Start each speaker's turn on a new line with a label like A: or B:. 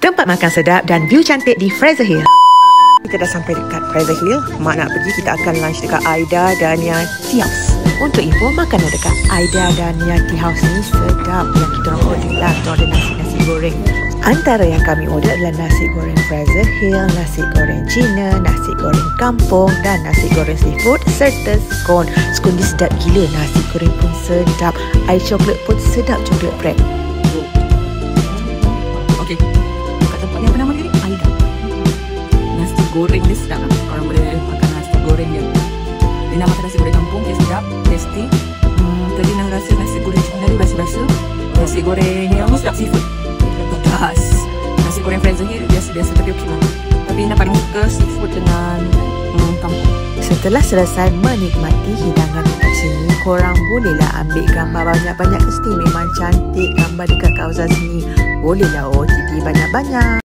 A: Tempat makan sedap dan view cantik di Fraser Hill. Kita dah sampai dekat Fraser Hill. Mak nak pergi, kita akan lunch dekat Aida Dania Tea House. Untuk info, makanan dekat Aida Dania Tea House ni sedap. Yang kita orang order lah, kita order nasi goreng. Antara yang kami order adalah nasi goreng Fraser Hill, nasi goreng Cina, nasi goreng kampung dan nasi goreng seafood serta scone. Scone ni sedap gila, nasi goreng pun sedap, air coklat pun sedap, coklat bread.
B: Okey, kat tempat ni apa nama dia? Aida. Nasi goreng dia sedap lah. Korang boleh makan nasi goreng dia. Dia nak makan nasi goreng kampung, dia sedap, tasty. Tadi nak rasa nasi goreng Cina dia rasa-rasa. Nasi goreng yang sedap seafood. Nasi goreng Fraser Hill biasa-biasa tapi okey lah. Tapi nak paling suka seafood dengan kampung.
A: Setelah selesai menikmati hidangan dekat sini, korang bolehlah ambil gambar banyak-banyak. Mesti memang cantik gambar dekat kawasan sini. Bolehlah OTT banyak-banyak.